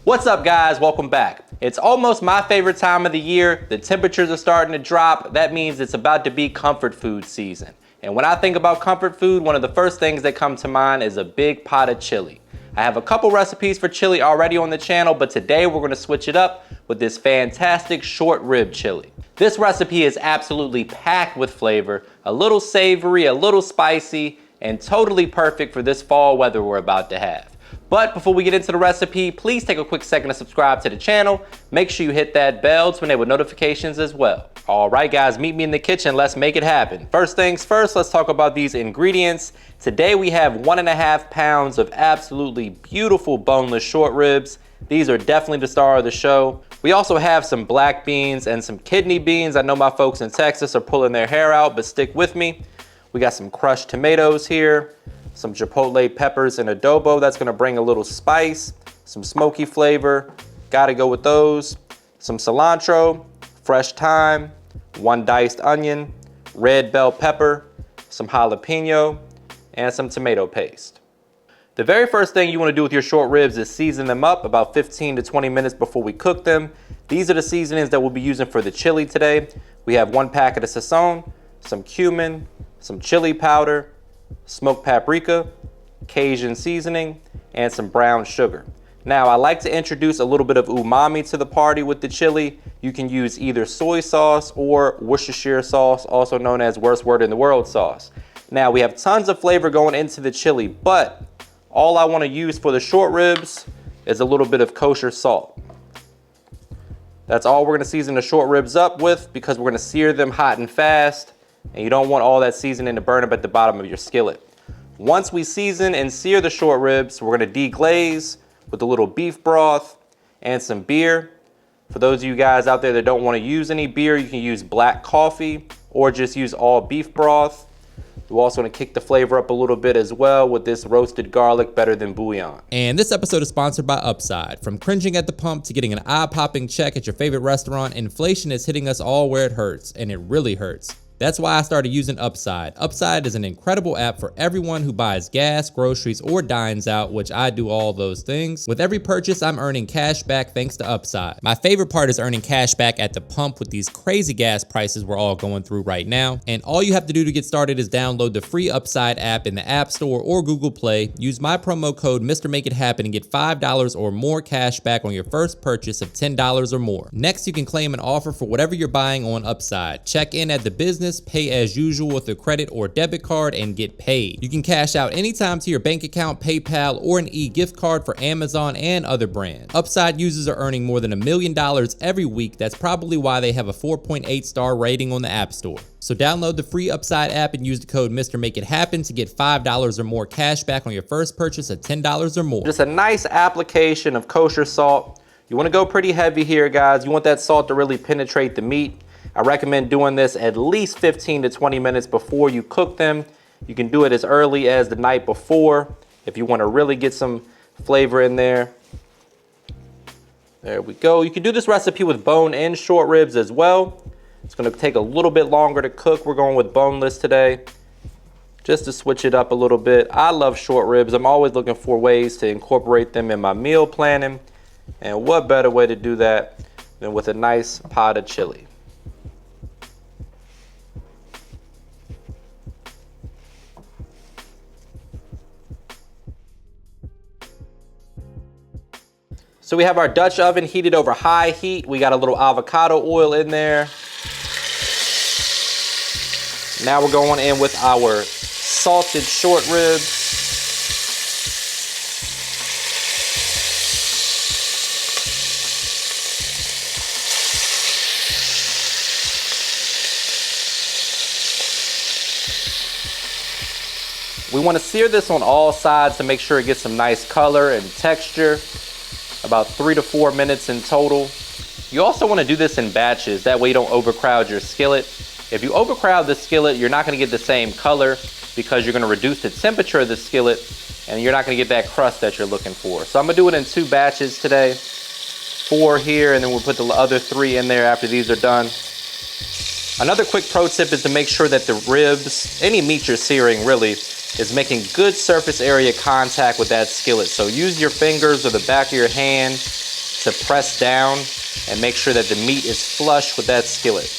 What's up guys, welcome back. It's almost my favorite time of the year. The temperatures are starting to drop. That means it's about to be comfort food season. And when I think about comfort food, one of the first things that come to mind is a big pot of chili. I have a couple recipes for chili already on the channel, but today we're gonna switch it up with this fantastic short rib chili. This recipe is absolutely packed with flavor, a little savory, a little spicy, and totally perfect for this fall weather we're about to have. But before we get into the recipe, please take a quick second to subscribe to the channel. Make sure you hit that bell to enable notifications as well. All right guys, meet me in the kitchen, let's make it happen. First things first, let's talk about these ingredients. Today we have 1.5 pounds of absolutely beautiful boneless short ribs. These are definitely the star of the show. We also have some black beans and some kidney beans. I know my folks in Texas are pulling their hair out, but stick with me. We got some crushed tomatoes here, some chipotle peppers and adobo. That's gonna bring a little spice, some smoky flavor. Gotta go with those. Some cilantro, fresh thyme, 1 diced onion, red bell pepper, some jalapeno, and some tomato paste. The very first thing you wanna do with your short ribs is season them up about 15 to 20 minutes before we cook them. These are the seasonings that we'll be using for the chili today. We have 1 packet of sazon, some cumin, some chili powder, smoked paprika, Cajun seasoning, and some brown sugar. Now, I like to introduce a little bit of umami to the party with the chili. You can use either soy sauce or Worcestershire sauce, also known as worst word in the world sauce. Now, we have tons of flavor going into the chili, but all I want to use for the short ribs is a little bit of kosher salt. That's all we're going to season the short ribs up with because we're going to sear them hot and fast. And you don't want all that seasoning to burn up at the bottom of your skillet. Once we season and sear the short ribs, we're gonna deglaze with a little beef broth and some beer. For those of you guys out there that don't wanna use any beer, you can use black coffee or just use all beef broth. We're also gonna kick the flavor up a little bit as well with this roasted garlic better than bouillon. And this episode is sponsored by Upside. From cringing at the pump to getting an eye-popping check at your favorite restaurant, inflation is hitting us all where it hurts, and it really hurts. That's why I started using Upside. Upside is an incredible app for everyone who buys gas, groceries, or dines out, which I do all those things. With every purchase, I'm earning cash back thanks to Upside. My favorite part is earning cash back at the pump with these crazy gas prices we're all going through right now. And all you have to do to get started is download the free Upside app in the App Store or Google Play. Use my promo code MrMakeItHappen and get $5 or more cash back on your first purchase of $10 or more. Next, you can claim an offer for whatever you're buying on Upside. Check in at the business, pay as usual with a credit or debit card, and get paid. You can cash out anytime to your bank account, PayPal, or an e-gift card for Amazon and other brands. Upside users are earning more than $1 million every week. That's probably why they have a 4.8 star rating on the App Store. So download the free Upside app and use the code MrMakeItHappen to get $5 or more cash back on your first purchase of $10 or more. Just a nice application of kosher salt. You want to go pretty heavy here, guys. You want that salt to really penetrate the meat. I recommend doing this at least 15 to 20 minutes before you cook them. You can do it as early as the night before if you want to really get some flavor in there. There we go. You can do this recipe with bone-in short ribs as well. It's going to take a little bit longer to cook. We're going with boneless today, just to switch it up a little bit. I love short ribs. I'm always looking for ways to incorporate them in my meal planning. And what better way to do that than with a nice pot of chili. So we have our Dutch oven heated over high heat. We got a little avocado oil in there. Now we're going in with our salted short ribs. We want to sear this on all sides to make sure it gets some nice color and texture. About 3 to 4 minutes in total. You also want to do this in batches. That way you don't overcrowd your skillet. If you overcrowd the skillet, you're not going to get the same color because you're going to reduce the temperature of the skillet and you're not going to get that crust that you're looking for. So I'm going to do it in 2 batches today. 4 here, and then we'll put the other 3 in there after these are done. Another quick pro tip is to make sure that the ribs, any meat you're searing really, is making good surface area contact with that skillet. So use your fingers or the back of your hand to press down and make sure that the meat is flush with that skillet.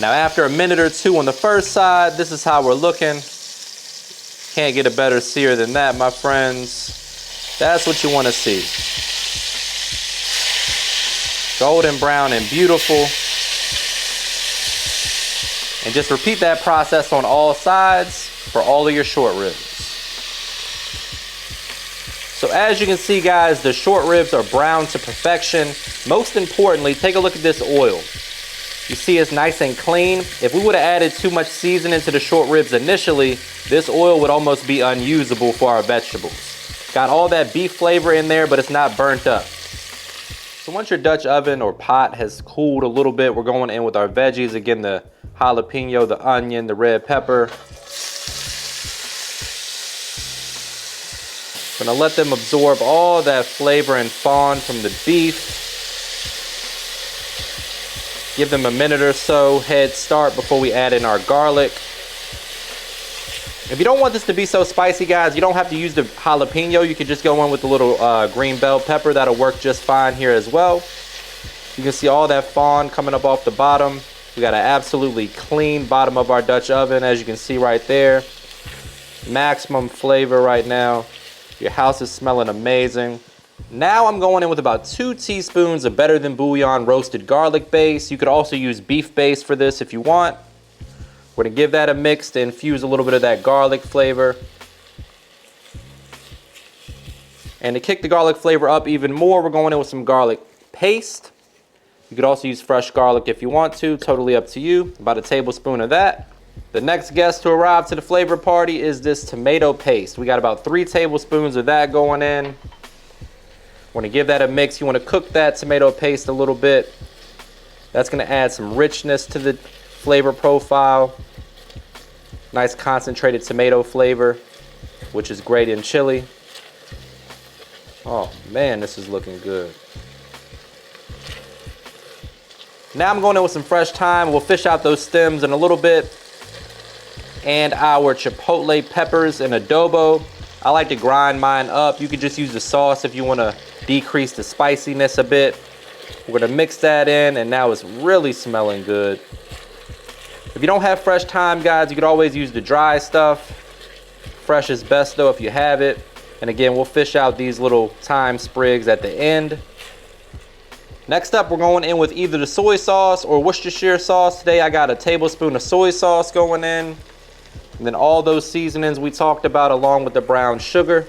Now after a minute or two on the first side, this is how we're looking. Can't get a better sear than that, my friends. That's what you want to see. Golden brown and beautiful. And just repeat that process on all sides for all of your short ribs. So as you can see, guys, the short ribs are brown to perfection. Most importantly, take a look at this oil. You see it's nice and clean. If we would have added too much seasoning to the short ribs initially, this oil would almost be unusable for our vegetables. Got all that beef flavor in there, but it's not burnt up. So once your Dutch oven or pot has cooled a little bit, we're going in with our veggies. Again, the jalapeno, the onion, the red pepper. Gonna let them absorb all that flavor and fond from the beef. Give them a minute or so head start before we add in our garlic. If you don't want this to be so spicy, guys, you don't have to use the jalapeno. You can just go in with the little green bell pepper. That'll work just fine here as well. You can see all that fond coming up off the bottom. We got an absolutely clean bottom of our Dutch oven, as you can see right there. Maximum flavor right now. Your house is smelling amazing. Now I'm going in with about 2 teaspoons of Better Than Bouillon roasted garlic base. You could also use beef base for this if you want. We're gonna give that a mix to infuse a little bit of that garlic flavor. And to kick the garlic flavor up even more, we're going in with some garlic paste. You could also use fresh garlic if you want to, totally up to you. About a tablespoon of that. The next guest to arrive to the flavor party is this tomato paste. We got about 3 tablespoons of that going in. We're gonna give that a mix. You wanna cook that tomato paste a little bit. That's gonna add some richness to the flavor profile. Nice concentrated tomato flavor, which is great in chili. Oh man, this is looking good. Now I'm going in with some fresh thyme. We'll fish out those stems in a little bit. And our chipotle peppers and adobo. I like to grind mine up. You could just use the sauce if you want to decrease the spiciness a bit. We're going to mix that in, and now it's really smelling good. If you don't have fresh thyme, guys, you could always use the dry stuff. Fresh is best though if you have it. And again, we'll fish out these little thyme sprigs at the end. Next up, we're going in with either the soy sauce or Worcestershire sauce. Today I got a tablespoon of soy sauce going in. And then all those seasonings we talked about along with the brown sugar.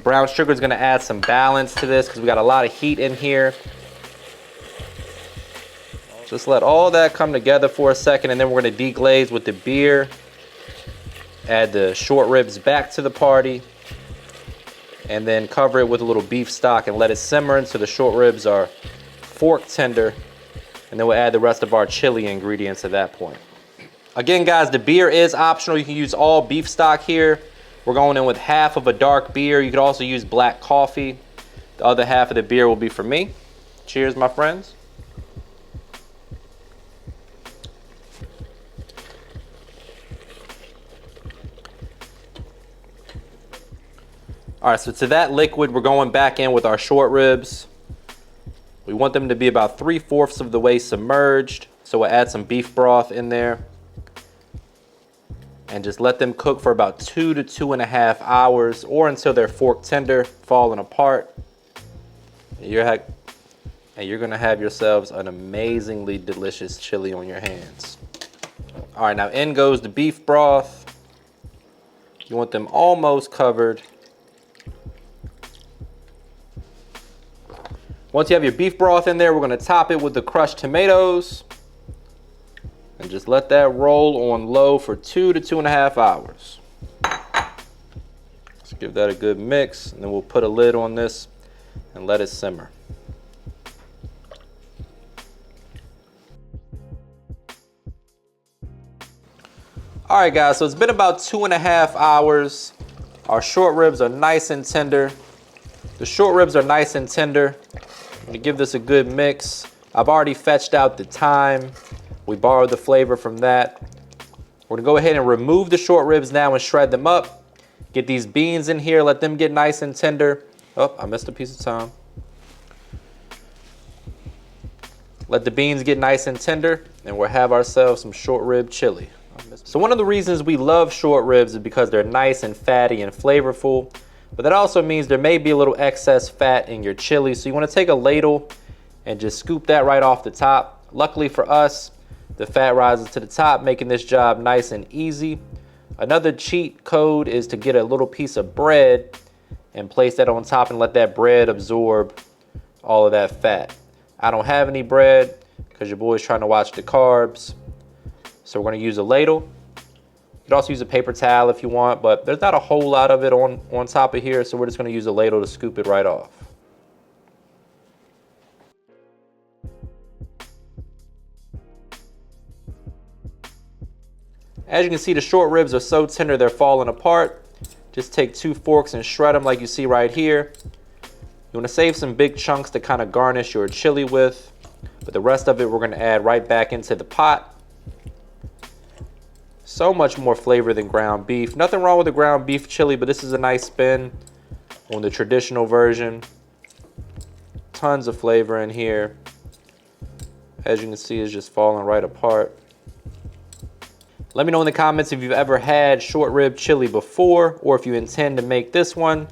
Brown sugar is going to add some balance to this because we got a lot of heat in here. Just let all that come together for a second, and then we're going to deglaze with the beer. Add the short ribs back to the party. And then cover it with a little beef stock and let it simmer until the short ribs are fork tender. And then we'll add the rest of our chili ingredients at that point. Again, guys, the beer is optional. You can use all beef stock here. We're going in with half of a dark beer. You could also use black coffee. The other half of the beer will be for me. Cheers, my friends. All right, so to that liquid, we're going back in with our short ribs. We want them to be about 3/4 of the way submerged. So we'll add some beef broth in there. And just let them cook for about 2 to 2.5 hours or until they're fork tender, falling apart. And you're gonna have yourselves an amazingly delicious chili on your hands. All right, now in goes the beef broth. You want them almost covered. Once you have your beef broth in there, we're gonna top it with the crushed tomatoes. And just let that roll on low for 2 to 2.5 hours. Let's give that a good mix, and then we'll put a lid on this and let it simmer. All right, guys, so it's been about 2.5 hours. Our short ribs are nice and tender. The short ribs are nice and tender. I'm gonna give this a good mix. I've already fetched out the thyme. We borrowed the flavor from that. We're gonna go ahead and remove the short ribs now and shred them up. Get these beans in here, let them get nice and tender. Oh, I missed a piece of thyme. Let the beans get nice and tender, and we'll have ourselves some short rib chili. So one of the reasons we love short ribs is because they're nice and fatty and flavorful, but that also means there may be a little excess fat in your chili. So you want to take a ladle and just scoop that right off the top. Luckily for us, the fat rises to the top, making this job nice and easy. Another cheat code is to get a little piece of bread and place that on top and let that bread absorb all of that fat. I don't have any bread because your boy's trying to watch the carbs. So we're gonna use a ladle. You could also use a paper towel if you want, but there's not a whole lot of it on top of here, so we're just gonna use a ladle to scoop it right off. As you can see, the short ribs are so tender they're falling apart. Just take 2 forks and shred them like you see right here. You wanna save some big chunks to kind of garnish your chili with, but the rest of it we're gonna add right back into the pot. So much more flavor than ground beef. Nothing wrong with the ground beef chili, but this is a nice spin on the traditional version. Tons of flavor in here. As you can see, it's just falling right apart. Let me know in the comments if you've ever had short rib chili before, or if you intend to make this one.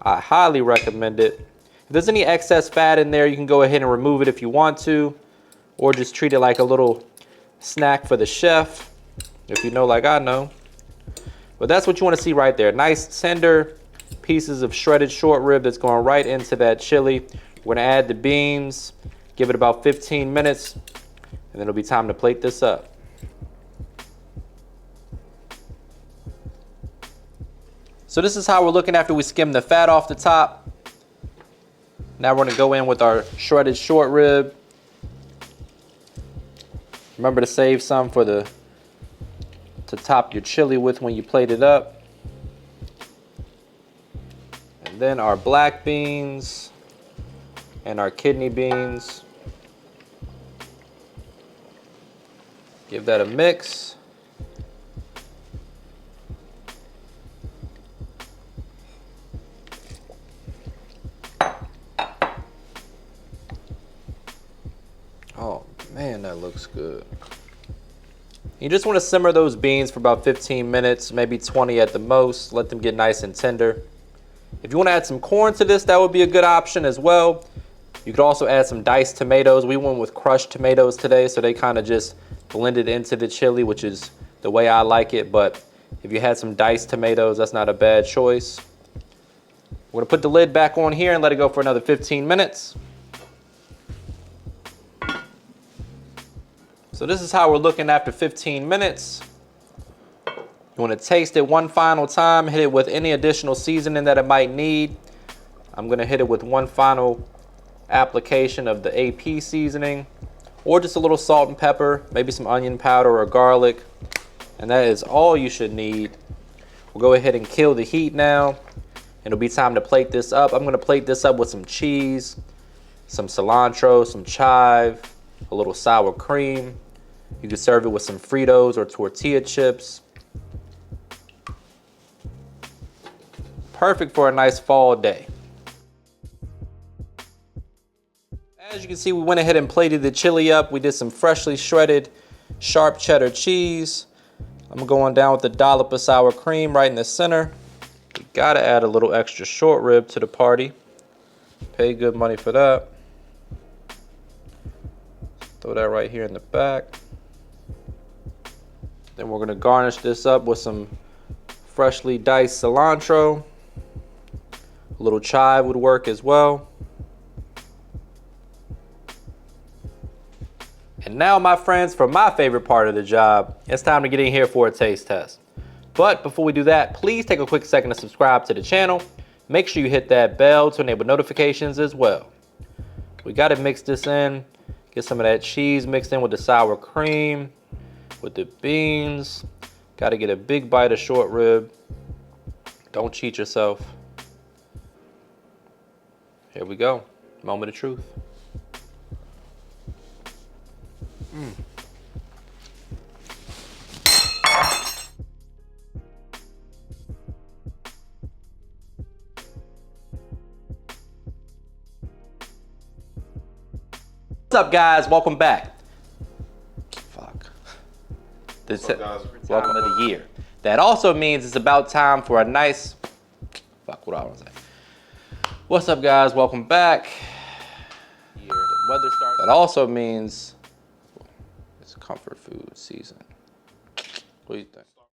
I highly recommend it. If there's any excess fat in there, you can go ahead and remove it if you want to, or just treat it like a little snack for the chef, if you know like I know. But that's what you want to see right there. Nice tender pieces of shredded short rib that's going right into that chili. We're going to add the beans, give it about 15 minutes, and then it'll be time to plate this up. So this is how we're looking after we skim the fat off the top. Now we're gonna go in with our shredded short rib. Remember to save some for to top your chili with when you plate it up. And then our black beans and our kidney beans. Give that a mix. Oh man, that looks good. You just want to simmer those beans for about 15 minutes, maybe 20 at the most. Let them get nice and tender. If you want to add some corn to this, that would be a good option as well. You could also add some diced tomatoes. We went with crushed tomatoes today, so they kind of just blended into the chili, which is the way I like it. But if you had some diced tomatoes, that's not a bad choice. We're gonna put the lid back on here and let it go for another 15 minutes. So this is how we're looking after 15 minutes. You want to taste it one final time, hit it with any additional seasoning that it might need. I'm gonna hit it with one final application of the AP seasoning, or just a little salt and pepper, maybe some onion powder or garlic, and that is all you should need. We'll go ahead and kill the heat now. It'll be time to plate this up. I'm gonna plate this up with some cheese, some cilantro, some chive, a little sour cream. You can serve it with some Fritos or tortilla chips. Perfect for a nice fall day. As you can see, we went ahead and plated the chili up. We did some freshly shredded sharp cheddar cheese. I'm going down with a dollop of sour cream right in the center. You gotta add a little extra short rib to the party. Pay good money for that. Throw that right here in the back. Then we're gonna garnish this up with some freshly diced cilantro. A little chive would work as well. And now, my friends, for my favorite part of the job, it's time to get in here for a taste test. But before we do that, please take a quick second to subscribe to the channel. Make sure you hit that bell to enable notifications as well. We gotta mix this in. Get some of that cheese mixed in with the sour cream, with the beans. Gotta get a big bite of short rib. Don't cheat yourself. Here we go, moment of truth. up, guys? Welcome back. Fuck. Welcome of the year. That also means it's about time for a nice, fuck, what do I want to say? What's up, guys? Welcome back. The weather started. That also means it's comfort food season. What do you think?